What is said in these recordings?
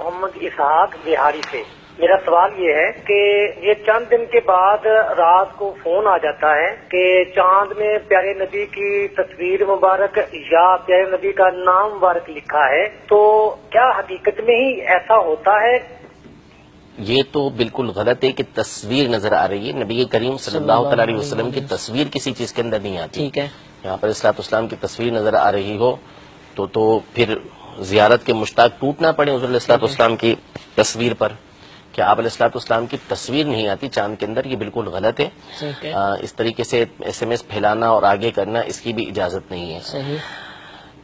محمد اسحاق بہاری سے۔ میرا سوال یہ ہے کہ یہ چند دن کے بعد رات کو فون آ جاتا ہے کہ چاند میں پیارے نبی کی تصویر مبارک یا پیارے نبی کا نام مبارک لکھا ہے، تو کیا حقیقت میں ہی ایسا ہوتا ہے؟ یہ تو بالکل غلط ہے کہ تصویر نظر آ رہی ہے۔ نبی کریم صلی اللہ تعالی علیہ وسلم کی تصویر کسی چیز کے اندر نہیں آتی۔ ٹھیک ہے، یہاں پر اصلاۃ اسلام کی تصویر نظر آ رہی ہو تو پھر زیارت کے مشتاق ٹوٹنا پڑے حضور علیہ الصلوۃ والسلام کی تصویر پر کہ آپ علیہ الصلوۃ والسلام کی تصویر نہیں آتی چاند کے اندر، یہ بالکل غلط ہے۔ ٹھیک ہے، اس طریقے سے ایس ایم ایس پھیلانا اور آگے کرنا اس کی بھی اجازت نہیں ہے۔ صحیح،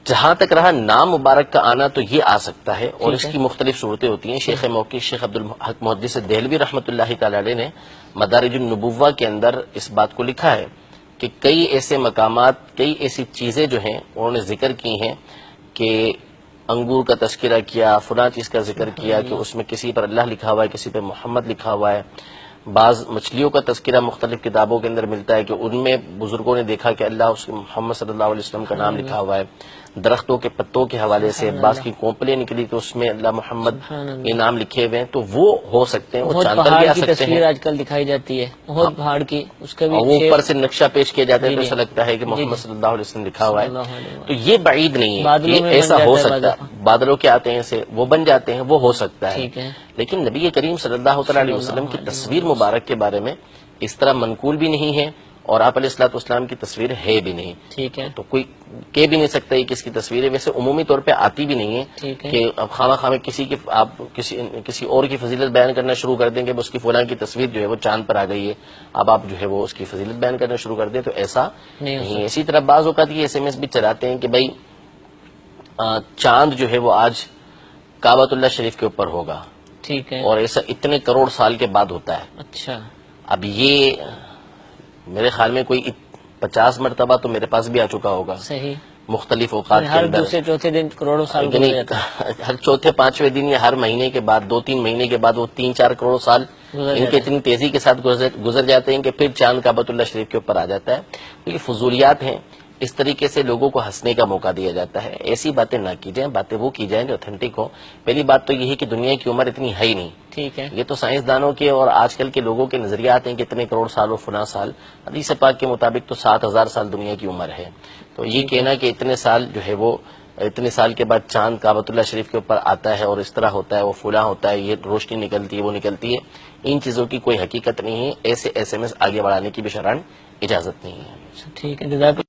جہاں تک رہا نام مبارک کا آنا تو یہ آ سکتا ہے اور ٹھیک اس ہے۔ کی مختلف صورتیں ہوتی ہیں۔ شیخ موقع شیخ عبدالحق محدث دہلوی رحمۃ اللہ تعالی علیہ نے مدارج النبوہ کے اندر اس بات کو لکھا ہے کہ کئی ایسے مقامات، کئی ایسی چیزیں جو ہیں انہوں نے ذکر کی ہیں کہ انگور کا تذکرہ کیا، فلاں چیز کا ذکر کیا کہ اس میں کسی پر اللہ لکھا ہوا ہے، کسی پہ محمد لکھا ہوا ہے۔ بعض مچھلیوں کا تذکرہ مختلف کتابوں کے اندر ملتا ہے کہ ان میں بزرگوں نے دیکھا کہ اللہ اس محمد صلی اللہ علیہ وسلم کا نام لکھا ہوا ہے۔ درختوں کے پتوں کے حوالے سے بعض کی کونپلیں نکلی تو اس میں اللہ محمد یہ نام لکھے ہوئے ہیں، تو وہ ہو سکتے ہیں، وہ بہت چاند پر بھی پہاڑ آ کی سکتے تصویر ہیں، آج کل دکھائی جاتی ہے، بہت پہاڑ کی، اس کا بھی اور وہ اوپر سے نقشہ پیش کیا جاتا ہے جی تو جی، ایسا لگتا ہے کہ جی محمد جی، صلی اللہ علیہ وسلم لکھا ہوا صلی ہے۔ اللہ علیہ وسلم۔ تو یہ بعید نہیں ہے بادلوں کہ میں بن ایسا جاتا ہو ہے سکتا ہے، بادلوں کے آتے ہیں ایسے وہ بن جاتے ہیں، وہ ہو سکتا ہے۔ ٹھیک ہے، لیکن نبی کریم صلی اللہ تعالی علیہ وسلم کی تصویر مبارک کے بارے میں اس طرح منقول بھی نہیں ہے اور آپ علیہ الصلوۃ والسلام کی تصویر ہے بھی نہیں، ٹھیک ہے، تو کوئی کہہ بھی نہیں سکتا یہ کس کی تصویر ہے۔ ویسے عمومی طور پہ آتی بھی نہیں ہے ٹھیک ہے، کہ اب خواہ خواہ کسی کی آپ کسی اور کی فضیلت بیان کرنا شروع کر دیں کہ اس کی فلاں کی تصویر جو ہے وہ چاند پر آ گئی ہے، اب آپ جو ہے وہ اس کی فضیلت بیان کرنا شروع کر دیں، تو ایسا نہیں ہے۔ اسی طرح بعض اوقات یہ ایس ایم ایس بھی چلاتے ہیں کہ بھائی چاند جو ہے وہ آج کعبۃ اللہ شریف کے اوپر ہوگا ٹھیک ہے، اور ایسا اتنے کروڑ سال کے بعد ہوتا ہے۔ اچھا، اب یہ میرے خیال میں کوئی 50 مرتبہ تو میرے پاس بھی آ چکا ہوگا صحیح، مختلف اوقات کے ہر اندر، دوسرے چوتھے دن کروڑوں سال یعنی گزر جاتا ہے، ہر چوتھے پانچویں دن یا ہر مہینے کے بعد 2-3 مہینے کے بعد وہ 3-4 کروڑ سال گزر ان جاتا کے ہے۔ اتنی تیزی کے ساتھ گزر جاتے ہیں کہ پھر چاند کعبۃ اللہ شریف کے اوپر آ جاتا ہے۔ تو یہ فضولیات ہیں، اس طریقے سے لوگوں کو ہنسنے کا موقع دیا جاتا ہے۔ ایسی باتیں نہ کی جائیں، باتیں وہ کی جائیں جو اوتھینٹک ہو۔ پہلی بات تو یہ ہے کہ دنیا کی عمر اتنی ہے ہی نہیں، ٹھیک ہے، یہ تو سائنسدانوں کے اور آج کل کے لوگوں کے نظریات ہیں کہ اتنے کروڑ سال اور فلاں سال۔ حدیث پاک کے مطابق تو 7,000 سال دنیا کی عمر ہے، تو یہ کہنا کہ اتنے سال جو ہے وہ اتنے سال کے بعد چاند کعبۃ اللہ شریف کے اوپر آتا ہے اور اس طرح ہوتا ہے، وہ فلاں ہوتا ہے، یہ روشنی نکلتی ہے، وہ نکلتی ہے، ان چیزوں کی کوئی حقیقت نہیں ہے۔ ایسے ایس ایم ایس آگے بڑھانے کی بھی شرعاً اجازت نہیں ہے۔ ٹھیک ہے، جزاک اللہ۔